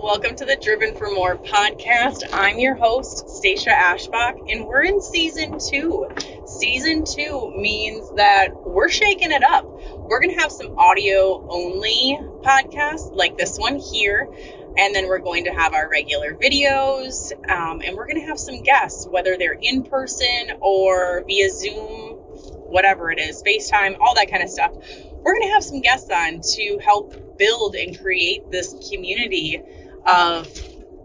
Welcome to the Driven for More podcast. I'm your host, Stacia Ashbach, and we're in season 2. Season 2 means that we're shaking it up. We're going to have some audio only podcasts like this one here, and then we're going to have our regular videos, and we're going to have some guests, whether they're in person or via Zoom, whatever it is, FaceTime, all that kind of stuff. We're going to have some guests on to help build and create this community of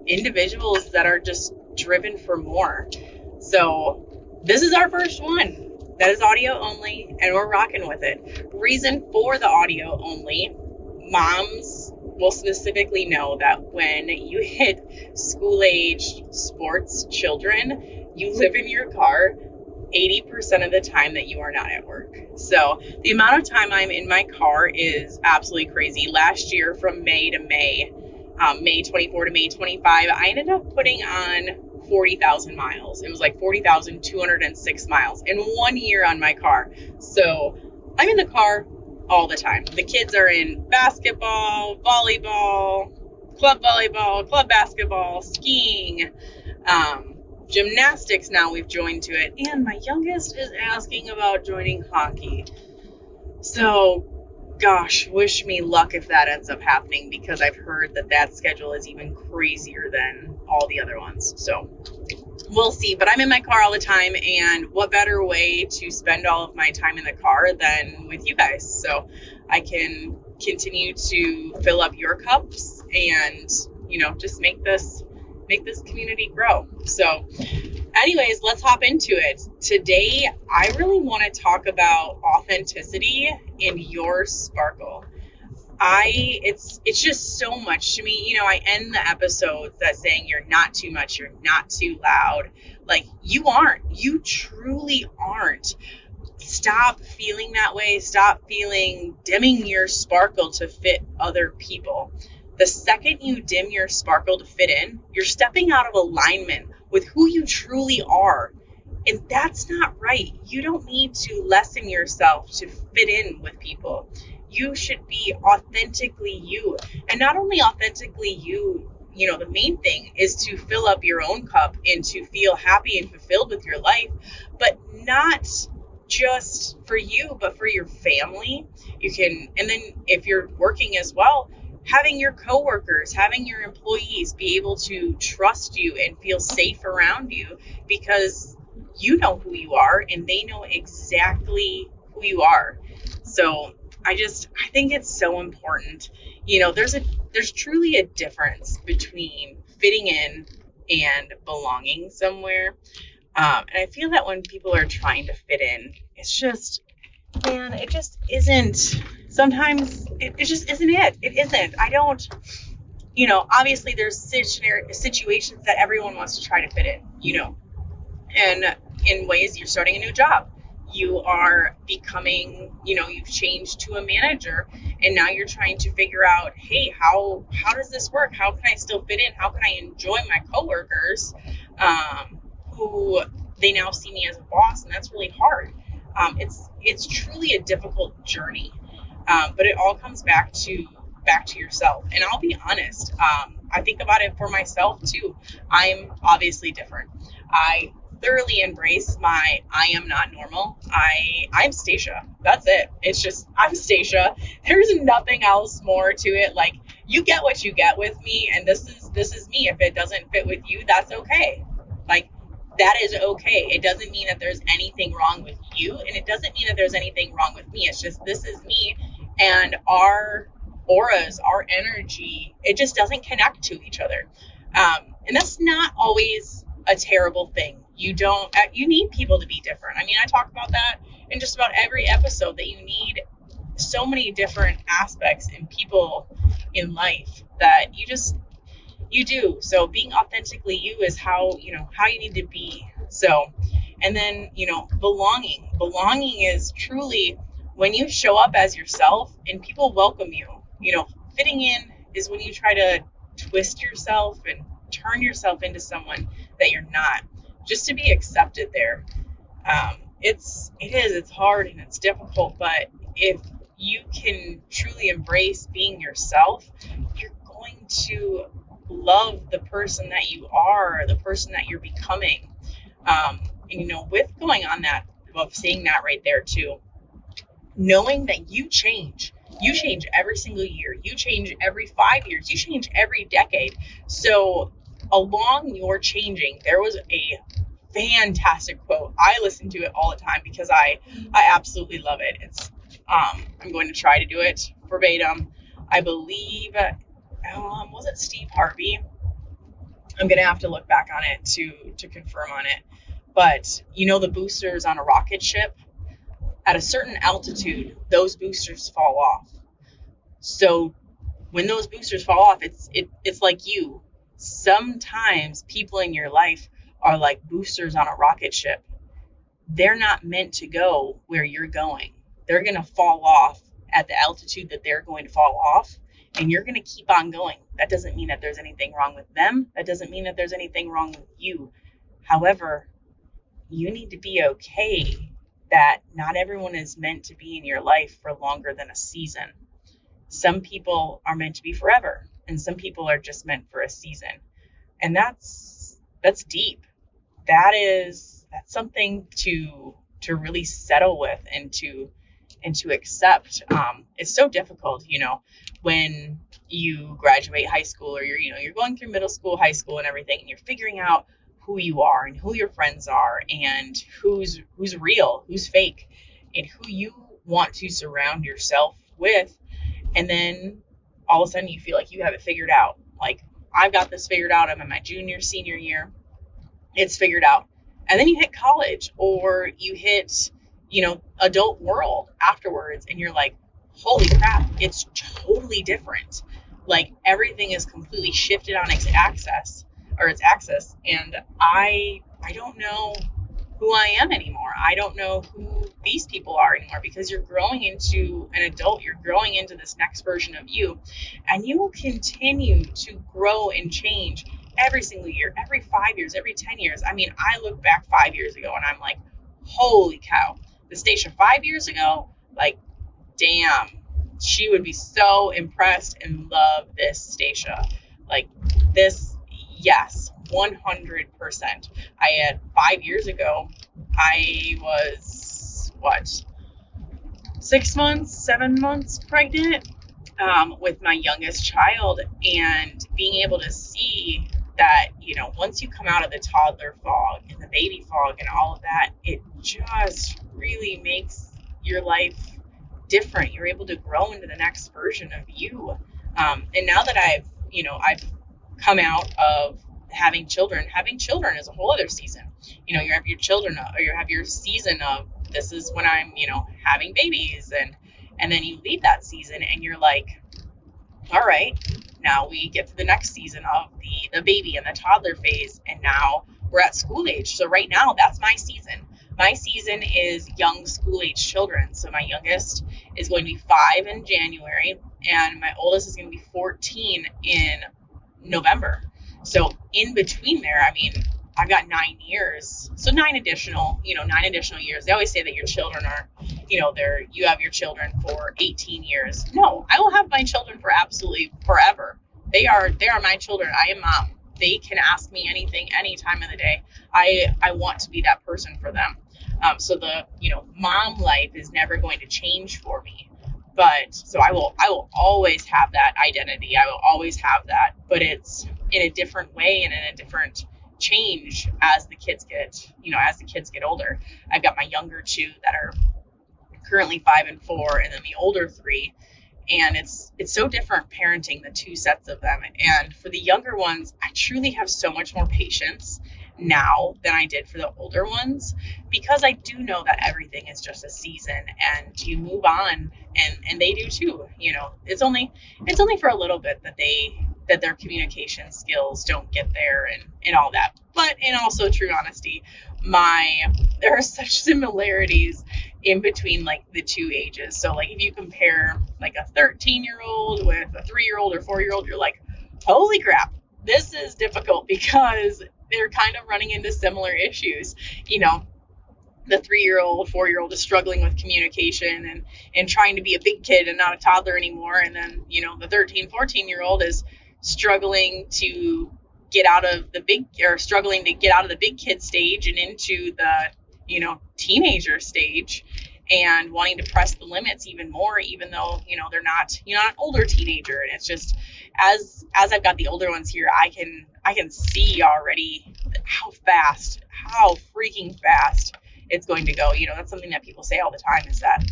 individuals that are just driven for more. So this is our first one that is audio only, and we're rocking with it. Reason for the audio only, moms will specifically know that when you hit school-aged sports children, you live in your car 80% of the time that you are not at work. So the amount of time I'm in my car is absolutely crazy. Last year from May to May, May 24 to May 25, I ended up putting on 40,000 miles. It was like 40,206 miles in 1 year on my car. So I'm in the car all the time. The kids are in basketball, volleyball, club basketball, skiing, gymnastics now we've joined to it, and my youngest is asking about joining hockey. So, gosh, wish me luck if that ends up happening, because I've heard that schedule is even crazier than all the other ones. So, we'll see. But I'm in my car all the time, and what better way to spend all of my time in the car than with you guys? So, I can continue to fill up your cups and, just make this community grow. So anyways, let's hop into it. Today, I really want to talk about authenticity and your sparkle. It's just so much to me. I end the episodes that saying you're not too much, you're not too loud. Like, you aren't. You truly aren't. Stop feeling that way. Stop dimming your sparkle to fit other people. The second you dim your sparkle to fit in, you're stepping out of alignment with who you truly are. And that's not right. You don't need to lessen yourself to fit in with people. You should be authentically you. And not only authentically you, the main thing is to fill up your own cup and to feel happy and fulfilled with your life, but not just for you, but for your family. And then if you're working as well, having your coworkers, having your employees be able to trust you and feel safe around you, because you know who you are and they know exactly who you are. So I think it's so important. There's truly a difference between fitting in and belonging somewhere. And I feel that when people are trying to fit in, it's just, man, it just isn't. Sometimes it just isn't it. It isn't. I don't, obviously there's situations that everyone wants to try to fit in, and in ways you're starting a new job. You are becoming, you've changed to a manager, and now you're trying to figure out, hey, how does this work? How can I still fit in? How can I enjoy my coworkers, who they now see me as a boss, and that's really hard. It's truly a difficult journey. But it all comes back to yourself. And I'll be honest, I think about it for myself too. I'm obviously different. I thoroughly embrace I am not normal. I'm Stacia. That's it. It's just, I'm Stacia. There's nothing else more to it. Like, you get what you get with me, and this is me. If it doesn't fit with you, that's okay. Like, that is okay. It doesn't mean that there's anything wrong with you, and it doesn't mean that there's anything wrong with me. It's just, this is me, and our auras, our energy, it just doesn't connect to each other. And that's not always a terrible thing. You need people to be different. I mean, I talk about that in just about every episode, that you need so many different aspects and people in life that you do. So being authentically you is how you need to be. So, and then, belonging is truly when you show up as yourself and people welcome you. Fitting in is when you try to twist yourself and turn yourself into someone that you're not, just to be accepted there. It's hard and it's difficult, but if you can truly embrace being yourself, you're going to love the person that you are, the person that you're becoming. And, you know, with going on that, of seeing that right there too, knowing that you change every single year, you change every 5 years, you change every decade. So along your changing, there was a fantastic quote. I listen to it all the time because I absolutely love it. It's I'm going to try to do it verbatim. I believe was it Steve Harvey? I'm gonna have to look back on it to confirm on it. But you know, the boosters on a rocket ship, at a certain altitude, those boosters fall off. So when those boosters fall off, it's like you. Sometimes people in your life are like boosters on a rocket ship. They're not meant to go where you're going. They're going to fall off at the altitude that they're going to fall off, and you're going to keep on going. That doesn't mean that there's anything wrong with them. That doesn't mean that there's anything wrong with you. However, you need to be okay that not everyone is meant to be in your life for longer than a season. Some people are meant to be forever, and some people are just meant for a season. And that's deep. That's something to really settle with and to accept. It's so difficult, you know, when you graduate high school, or you're going through middle school, high school, and everything, and you're figuring out who you are and who your friends are and who's real, who's fake, and who you want to surround yourself with. And then all of a sudden you feel like you have it figured out. Like, I've got this figured out. I'm in my junior, senior year. It's figured out. And then you hit college, or you hit, adult world afterwards, and you're like, holy crap, it's totally different. Like, everything is completely shifted on its axis, and I don't know who I am anymore. I don't know who these people are anymore, because you're growing into an adult. You're growing into this next version of you, and you will continue to grow and change every single year, every 5 years, every 10 years. I mean, I look back 5 years ago and I'm like, holy cow, the Stacia 5 years ago, like, damn, she would be so impressed and love this Stacia. Like, this, yes, 100%. I had 5 years ago, I was, 7 months pregnant with my youngest child, and being able to see that, once you come out of the toddler fog and the baby fog and all of that, it just really makes your life different. You're able to grow into the next version of you. And now that I've come out of having children is a whole other season. You have your children, or you have your season of, this is when I'm, having babies, and then you leave that season and you're like, all right, now we get to the next season of the baby and the toddler phase, and now we're at school age. So right now, that's my season. My season is young school age children. So my youngest is going to be 5 in January, and my oldest is going to be 14 in November. So in between there, I mean, I've got 9 years. So 9 additional years. They always say that your children are, you have your children for 18 years. No, I will have my children for absolutely forever. They are my children. I am mom. They can ask me anything, any time of the day. I want to be that person for them. So the, mom life is never going to change for me. But so I will always have that identity. I will always have that, but it's in a different way and in a different change as the kids get older. I've got my younger 2 that are currently 5 and 4, and then the older 3. And it's so different parenting the 2 sets of them. And for the younger ones, I truly have so much more patience now than I did for the older ones, because I do know that everything is just a season, and you move on, and they do too. It's only for a little bit that their communication skills don't get there and all that. But in also true honesty, there are such similarities in between, like, the 2 ages. So, like, if you compare like a 13-year-old with a 3-year-old or 4-year-old, you're like, holy crap, this is difficult, because they're kind of running into similar issues. The 3-year-old, 4-year-old is struggling with communication and trying to be a big kid and not a toddler anymore. And then, the 13, 14-year-old is struggling to get out of the big kid stage and into the, teenager stage, and wanting to press the limits even more, even though, they're not, an older teenager. And it's just, as I've got the older ones here, I can see already how freaking fast it's going to go. That's something that people say all the time, is that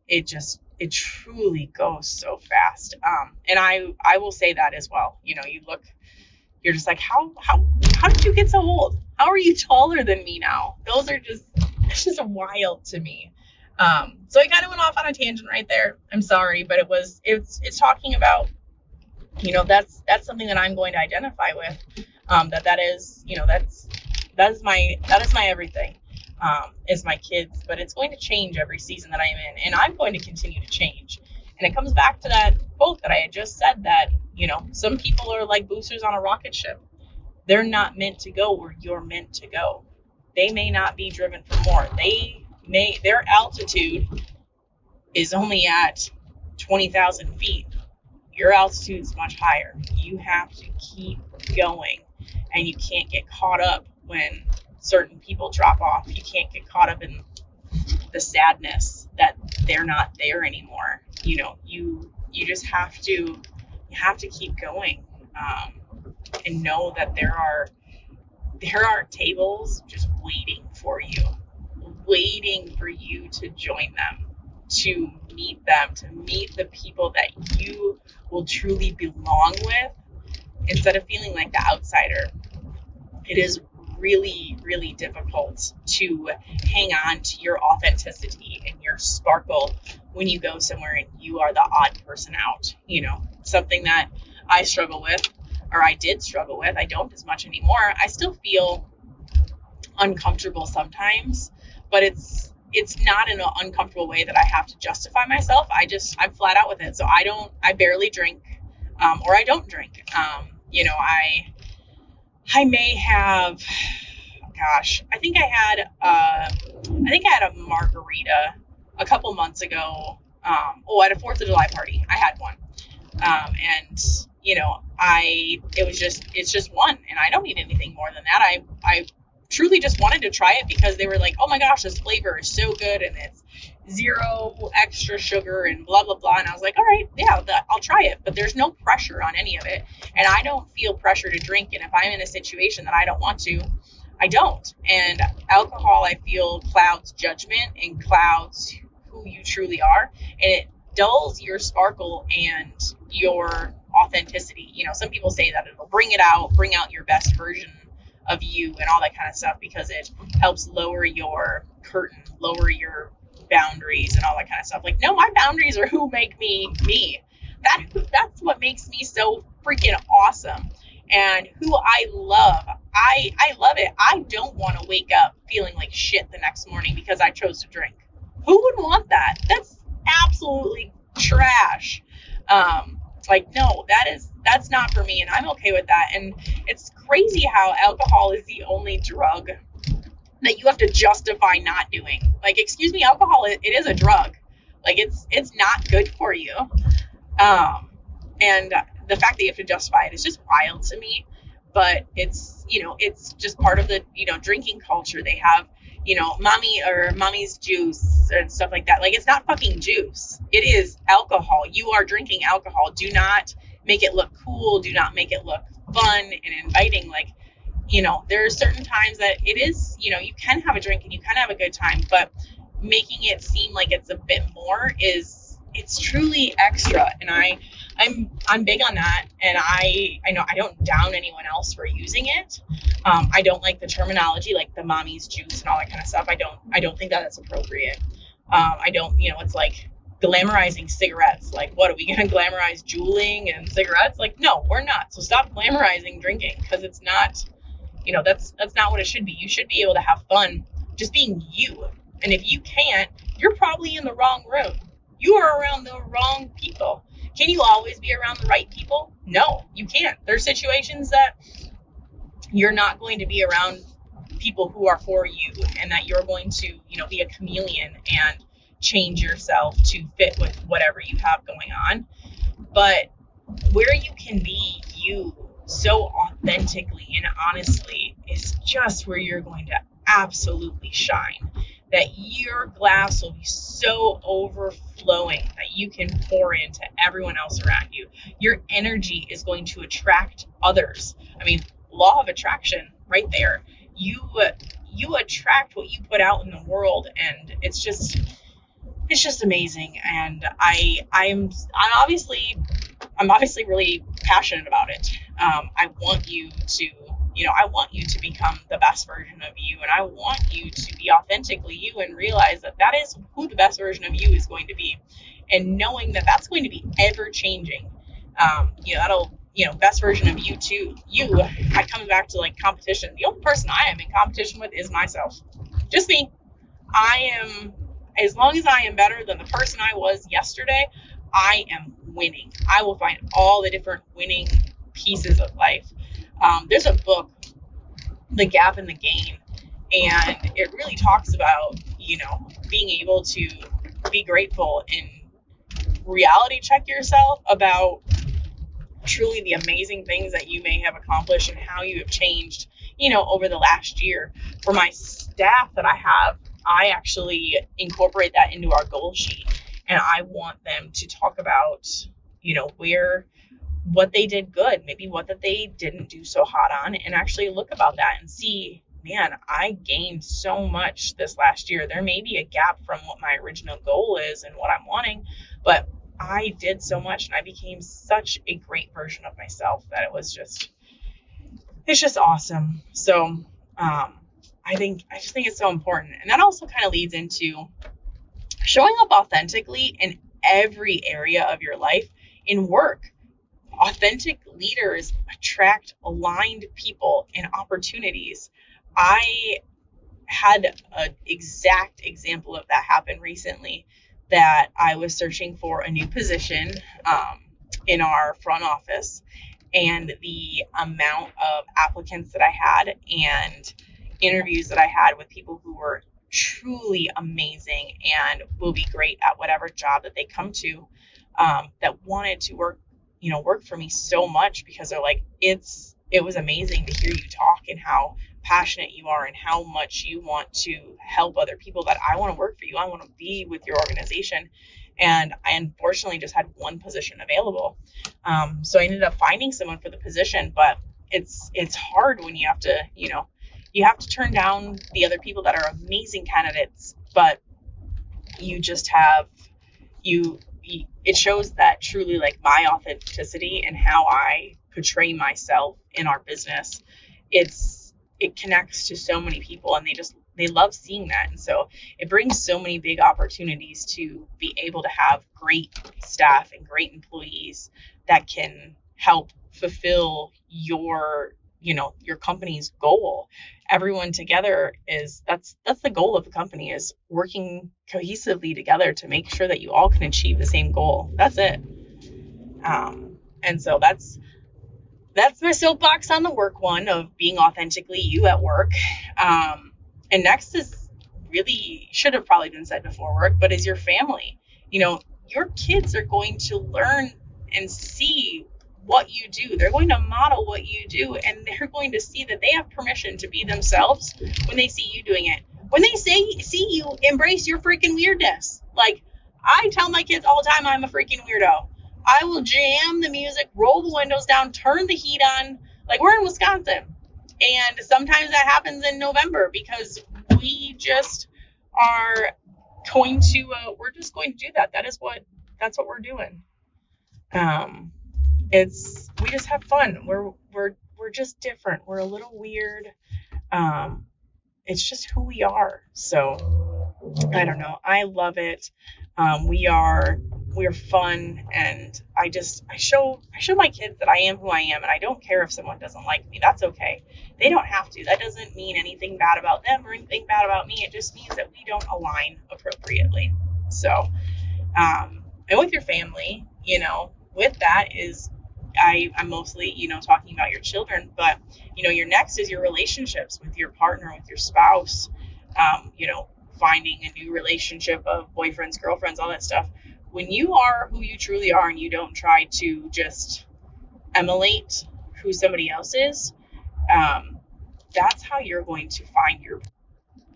it truly goes so fast. And I will say that as well. You're just like, how did you get so old? How are you taller than me now? It's just wild to me. So I kind of went off on a tangent right there. I'm sorry, but it's talking about, that's something that I'm going to identify with. That is my everything. Is my kids, but it's going to change every season that I'm in, and I'm going to continue to change. And it comes back to that quote that I had just said, that, some people are like boosters on a rocket ship. They're not meant to go where you're meant to go. They may not be driven for more. Their altitude is only at 20,000 feet. Your altitude's much higher. You have to keep going, and you can't get caught up when certain people drop off. You can't get caught up in the sadness that they're not there anymore. You just have to keep going, and know that there are tables just waiting for you to join them, to meet the people that you will truly belong with, instead of feeling like the outsider. It is really, really difficult to hang on to your authenticity and your sparkle when you go somewhere and you are the odd person out. Something that I struggle with, or I did struggle with. I don't as much anymore. I still feel uncomfortable sometimes, but it's not in an uncomfortable way that I have to justify myself. I'm flat out with it. So I barely drink, or I don't drink. I may have, I think I had a margarita a couple months ago. At a 4th of July party, I had one. And it's just one, and I don't need anything more than that. I truly just wanted to try it because they were like, oh my gosh, this flavor is so good, and it's 0 extra sugar and blah, blah, blah. And I was like, all right, yeah, I'll try it. But there's no pressure on any of it. And I don't feel pressure to drink. And if I'm in a situation that I don't want to, I don't. And alcohol, I feel, clouds judgment and clouds who you truly are. And it dulls your sparkle and your authenticity. Some people say that it'll bring out your best version of you and all that kind of stuff, because it helps lower your curtain, lower your boundaries and all that kind of stuff. Like, no, my boundaries are who make me me. That's what makes me so freaking awesome, and who I love. I love it. I don't want to wake up feeling like shit the next morning because I chose to drink. Who would want that? That's absolutely trash. No, that's not for me, and I'm okay with that. And it's crazy how alcohol is the only drug that you have to justify not doing. Like, excuse me, alcohol, it is a drug. Like, it's not good for you. And the fact that you have to justify it is just wild to me. But it's just part of the, drinking culture. They have, mommy's juice and stuff like that. Like, it's not fucking juice. It is alcohol. You are drinking alcohol. Do not make it look cool. Do not make it look fun and inviting. Like, there are certain times that it is, you can have a drink and you can have a good time, but making it seem like it's a bit more it's truly extra. And I'm big on that. And I know I don't down anyone else for using it. I don't like the terminology, like the mommy's juice and all that kind of stuff. I don't think that that's appropriate. I don't, it's like glamorizing cigarettes. Like, what are we going to glamorize juuling and cigarettes? Like, no, we're not. So stop glamorizing drinking, because it's not, that's not what it should be. You should be able to have fun just being you. And if you can't, you're probably in the wrong room. You are around the wrong people. Can you always be around the right people? No, you can't. There's situations that you're not going to be around people who are for you, and that you're going to, be a chameleon and change yourself to fit with whatever you have going on. But where you can be you so authentically and honestly is just where you're going to absolutely shine. That your glass will be so overflowing that you can pour into everyone else around you. Your energy is going to attract others. I mean, law of attraction right there. You attract what you put out in the world, and it's just amazing. And I'm obviously really passionate about it. I want you to, I want you to become the best version of you, and I want you to be authentically you and realize that that is who the best version of you is going to be, and knowing that that's going to be ever changing. Best version of you too. I come back to like competition. The only person I am in competition with is myself. Just me. As long as I am better than the person I was yesterday, I am winning. I will find all the different winning pieces of life. There's a book, The Gap in the Game, and it really talks about, being able to be grateful and reality check yourself about truly the amazing things that you may have accomplished and how you have changed, over the last year. For my staff that I have, I actually incorporate that into our goal sheet, and I want them to talk about, what they did good, maybe what that they didn't do so hot on, and actually look about that and see, man, I gained so much this last year. There may be a gap from what my original goal is and what I'm wanting, but I did so much and I became such a great version of myself that it's just awesome. So, I just think it's so important. And that also kind of leads into showing up authentically in every area of your life. In work, authentic leaders attract aligned people and opportunities. I had an exact example of that happen recently, that I was searching for a new position in our front office, and the amount of applicants that I had and interviews that I had with people who were truly amazing and will be great at whatever job that they come to, that wanted to work for me so much, because they're like, it was amazing to hear you talk and how passionate you are and how much you want to help other people, that I want to work for you. I want to be with your organization. And I unfortunately just had one position available. So I ended up finding someone for the position, but it's hard when you have to turn down the other people that are amazing candidates, but you just have, it shows that truly, like, my authenticity and how I portray myself in our business, it connects to so many people, and they love seeing that. And so it brings so many big opportunities to be able to have great staff and great employees that can help fulfill your company's goal. Everyone together that's the goal of the company, is working cohesively together to make sure that you all can achieve the same goal. That's it. And so that's my soapbox on the work one, of being authentically you at work. And next is, really should have probably been said before work, but is your family. Your kids are going to learn and see what you do. They're going to model what you do, and they're going to see that they have permission to be themselves when they see you doing it. When they see you embrace your freaking weirdness. Like, I tell my kids all the time, I'm a freaking weirdo. I will jam the music, roll the windows down, turn the heat on. Like, we're in Wisconsin, and sometimes that happens in November, because we just are going to we're just going to do that. That's what we're doing. We just have fun. We're just different. We're a little weird. It's just who we are. So I don't know. I love it. We're fun, and I show my kids that I am who I am, and I don't care if someone doesn't like me. That's okay. They don't have to. That doesn't mean anything bad about them or anything bad about me. It just means that we don't align appropriately. So, and with your family, with that is, I'm mostly, talking about your children, but, your next is your relationships with your partner, with your spouse, finding a new relationship of boyfriends, girlfriends, all that stuff. When you are who you truly are, and you don't try to just emulate who somebody else is, that's how you're going to find your.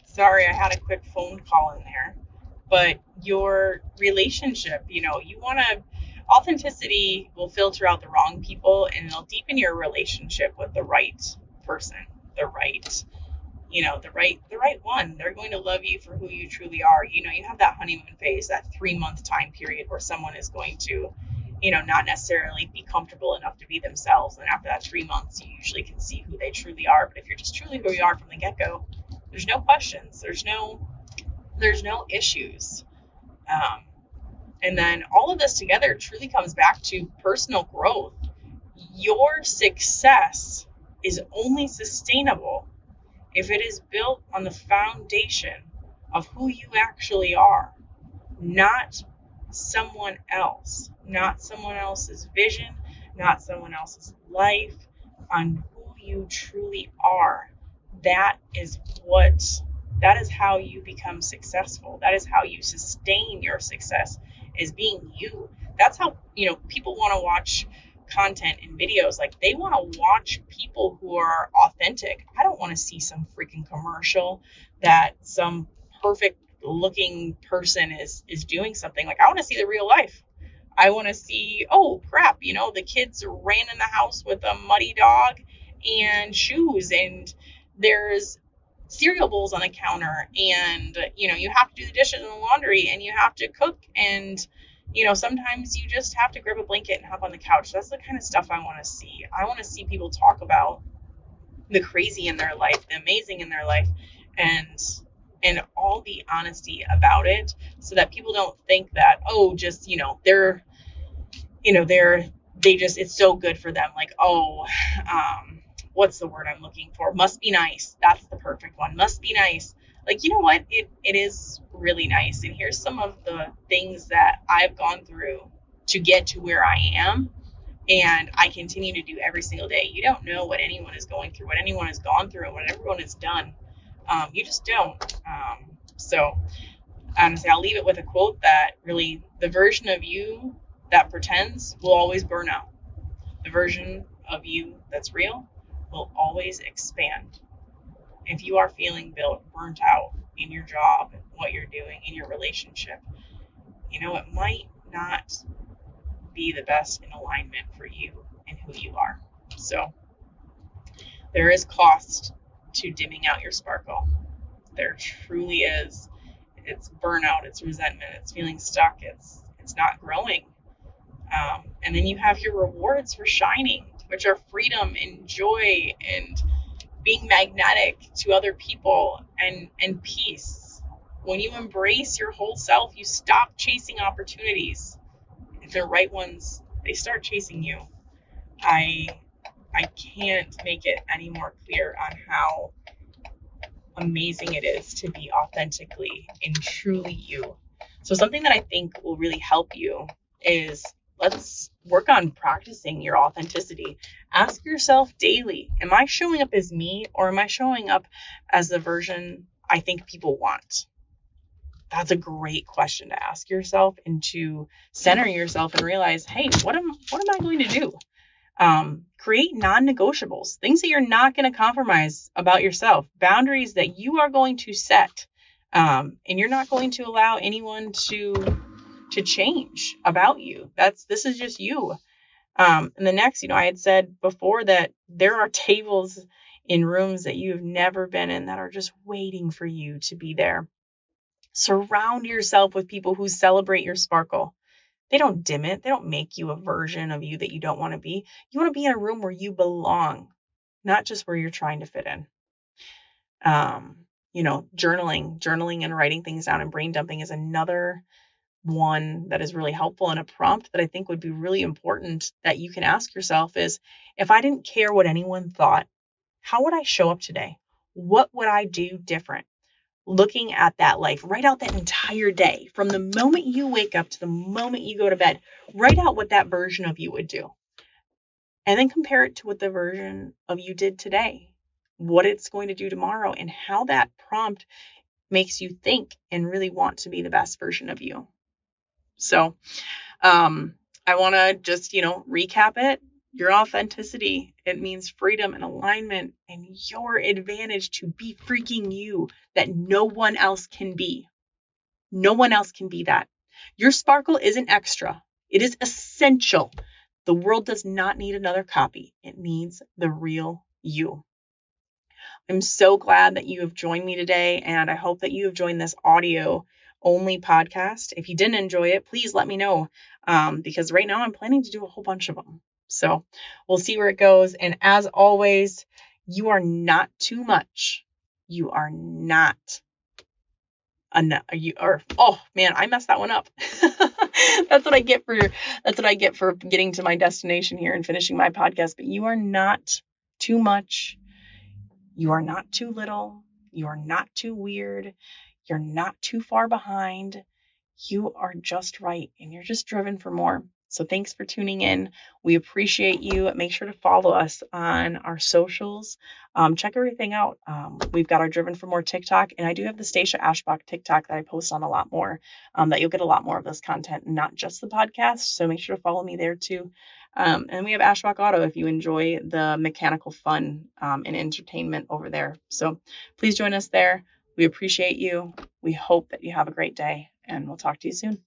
Sorry, I had a quick phone call in there. But your relationship, you want to, authenticity will filter out the wrong people and it'll deepen your relationship with the right person, the right, the right one. They're going to love you for who you truly are. You have that honeymoon phase, that 3-month time period where someone is going to, not necessarily be comfortable enough to be themselves. And after that 3 months, you usually can see who they truly are. But if you're just truly who you are from the get-go, there's no questions. There's no issues. Um, and then all of this together truly comes back to personal growth. Your success is only sustainable if it is built on the foundation of who you actually are, not someone else, not someone else's vision, not someone else's life, on who you truly are. That is how you become successful. That is how you sustain your success, is being you. That's how, people want to watch content and videos. Like, they want to watch people who are authentic. I don't want to see some freaking commercial that some perfect looking person is doing something. Like, I want to see the real life. I want to see, oh crap, the kids ran in the house with a muddy dog and shoes, and there's cereal bowls on the counter, and you have to do the dishes and the laundry, and you have to cook, and sometimes you just have to grab a blanket and hop on the couch. That's the kind of stuff I want to see. I want to see people talk about the crazy in their life, the amazing in their life, and all the honesty about it, so that people don't think that, oh, just they just, it's so good for them. Like, oh, what's the word I'm looking for? Must be nice. That's the perfect one. Must be nice. Like, you know what? It is really nice. And here's some of the things that I've gone through to get to where I am. And I continue to do every single day. You don't know what anyone is going through, what anyone has gone through, and what everyone has done. You just don't. So honestly, I'll leave it with a quote that really, the version of you that pretends will always burn out. The version of you that's real will always expand. If you are feeling burnt out in your job, what you're doing, in your relationship, it might not be the best in alignment for you and who you are. So there is cost to dimming out your sparkle. There truly is. It's burnout, it's resentment, it's feeling stuck, it's not growing. And then you have your rewards for shining, which are freedom and joy and being magnetic to other people, and peace. When you embrace your whole self, you stop chasing opportunities. If the right ones, they start chasing you. I can't make it any more clear on how amazing it is to be authentically and truly you. So something that I think will really help you is, let's work on practicing your authenticity. Ask yourself daily, am I showing up as me, or am I showing up as the version I think people want? That's a great question to ask yourself, and to center yourself and realize, hey, what am I going to do? Create non-negotiables, things that you're not going to compromise about yourself, boundaries that you are going to set, and you're not going to allow anyone to change about you. This is just you. And the next, I had said before that there are tables in rooms that you've never been in that are just waiting for you to be there. Surround yourself with people who celebrate your sparkle. They don't dim it. They don't make you a version of you that you don't want to be. You want to be in a room where you belong, not just where you're trying to fit in. Journaling and writing things down and brain dumping is another one that is really helpful. And a prompt that I think would be really important that you can ask yourself is, if I didn't care what anyone thought, how would I show up today? What would I do different? Looking at that life, write out that entire day, from the moment you wake up to the moment you go to bed. Write out what that version of you would do. And then compare it to what the version of you did today, what it's going to do tomorrow, and how that prompt makes you think and really want to be the best version of you. So I want to just, recap it. Your authenticity, it means freedom and alignment and your advantage to be freaking you that no one else can be. No one else can be that. Your sparkle isn't extra. It is essential. The world does not need another copy. It needs the real you. I'm so glad that you have joined me today, and I hope that you have joined this audio only podcast. If you didn't enjoy it, please let me know, because right now I'm planning to do a whole bunch of them. So we'll see where it goes. And as always, you are not too much. You are not enough. Oh man, I messed that one up. That's what I get for getting to my destination here and finishing my podcast. But you are not too much. You are not too little. You are not too weird. You're not too far behind. You are just right, and you're just driven for more. So thanks for tuning in. We appreciate you. Make sure to follow us on our socials. Check everything out. We've got our Driven for More TikTok, and I do have the Stacia Ashbach TikTok that I post on a lot more, that you'll get a lot more of this content, not just the podcast. So make sure to follow me there too. And we have Ashbach Auto if you enjoy the mechanical fun and entertainment over there. So please join us there. We appreciate you. We hope that you have a great day, and we'll talk to you soon.